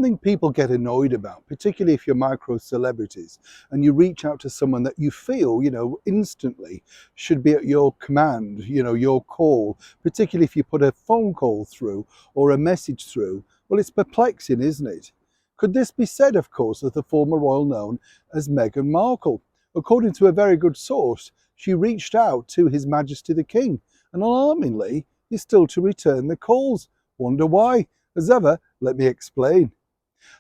something people get annoyed about, particularly if you're micro celebrities and you reach out to someone that you feel, instantly should be at your command, your call, particularly if you put a phone call through or a message through. Well, it's perplexing, isn't it? Could this be said, of course, of the former royal known as Meghan Markle? According to a very good source, she reached out to His Majesty the King, and alarmingly, is still to return the calls. Wonder why? As ever, let me explain.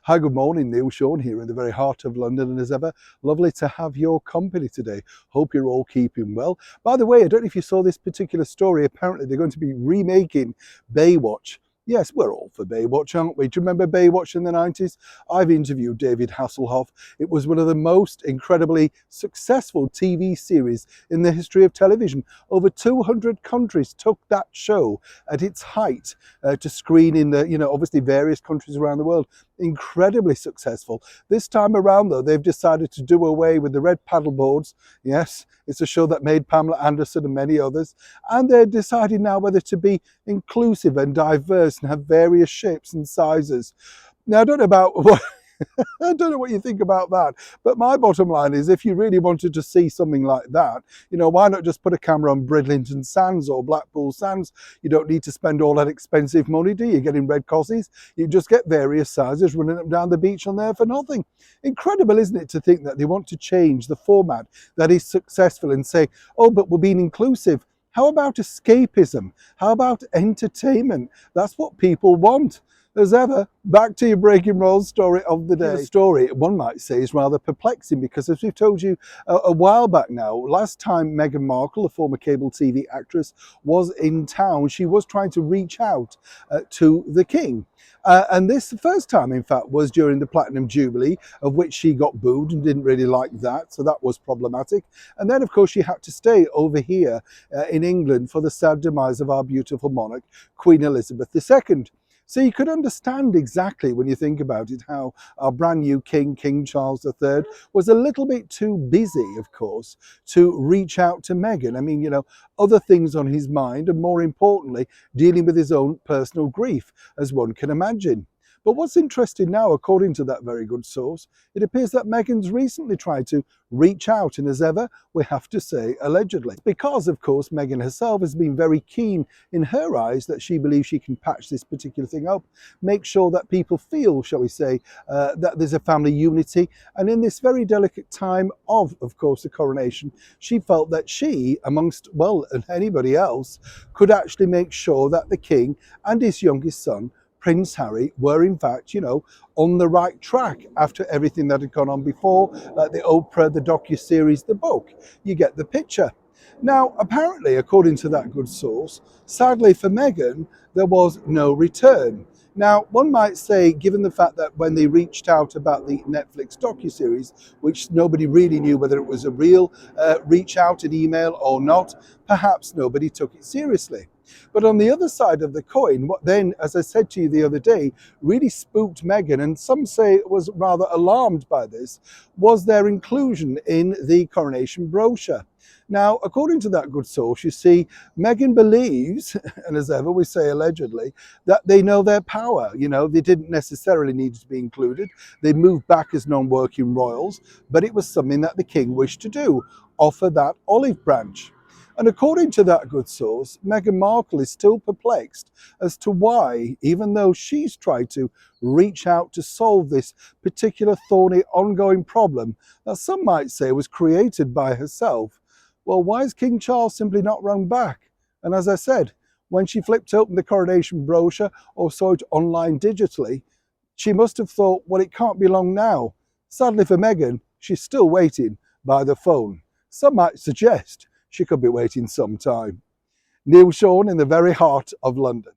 Hi, good morning, Neil Sean here in the very heart of London, and as ever, lovely to have your company today. Hope you're all keeping well. By the way, I don't know if you saw this particular story. Apparently, they're going to be remaking Baywatch. Yes, we're all for Baywatch, aren't we? Do you remember Baywatch in the 90s? I've interviewed David Hasselhoff. It was one of the most incredibly successful TV series in the history of television. Over 200 countries took that show at its height to screen in the, obviously various countries around the world. Incredibly successful. This time around, though, they've decided to do away with the red paddle boards. Yes, it's a show that made Pamela Anderson and many others. And they're deciding now whether to be inclusive and diverse and have various shapes and sizes. Now, I don't know about what I don't know what you think about that, but my bottom line is, if you really wanted to see something like that, why not just put a camera on Bridlington Sands or Blackpool Sands? You don't need to spend all that expensive money, do you? You're getting red cossies. You just get various sizes, running them down the beach on there for nothing. Incredible, isn't it, to think that they want to change the format that is successful and say, oh, but we're being inclusive. How about escapism? How about entertainment? That's what people want. As ever, back to your breaking roll story of the day. The story, one might say, is rather perplexing because, as we've told you a while back now, last time Meghan Markle, a former cable TV actress, was in town, she was trying to reach out to the King. And this first time, in fact, was during the Platinum Jubilee, of which she got booed and didn't really like that, so that was problematic. And then, of course, she had to stay over here in England for the sad demise of our beautiful monarch, Queen Elizabeth II. So you could understand exactly, when you think about it, how our brand new king, King Charles III, was a little bit too busy, of course, to reach out to Meghan. I mean, other things on his mind, and more importantly, dealing with his own personal grief, as one can imagine. But what's interesting now, according to that very good source, it appears that Meghan's recently tried to reach out, and as ever, we have to say allegedly. Because, of course, Meghan herself has been very keen in her eyes that she believes she can patch this particular thing up, make sure that people feel, shall we say, that there's a family unity. And in this very delicate time of course, the coronation, she felt that she, amongst, well, anybody else, could actually make sure that the King and his youngest son, Prince Harry, were in fact, on the right track after everything that had gone on before, like the Oprah, the docuseries, the book. You get the picture. Now, apparently, according to that good source, sadly for Meghan, there was no return. Now, one might say, given the fact that when they reached out about the Netflix docuseries, which nobody really knew whether it was a real reach out, an email or not, perhaps nobody took it seriously. But on the other side of the coin, what then, as I said to you the other day, really spooked Meghan, and some say was rather alarmed by this, was their inclusion in the coronation brochure. Now, according to that good source, you see, Meghan believes, and as ever we say allegedly, that they know their power. They didn't necessarily need to be included. They moved back as non-working royals, but it was something that the King wished to do, offer that olive branch. And according to that good source, Meghan Markle is still perplexed as to why, even though she's tried to reach out to solve this particular thorny ongoing problem that some might say was created by herself, well, why is King Charles simply not rung back? And as I said, when she flipped open the coronation brochure or saw it online digitally, she must have thought, well, it can't be long now. Sadly for Meghan, she's still waiting by the phone. Some might suggest she could be waiting some time. Neil Sean in the very heart of London.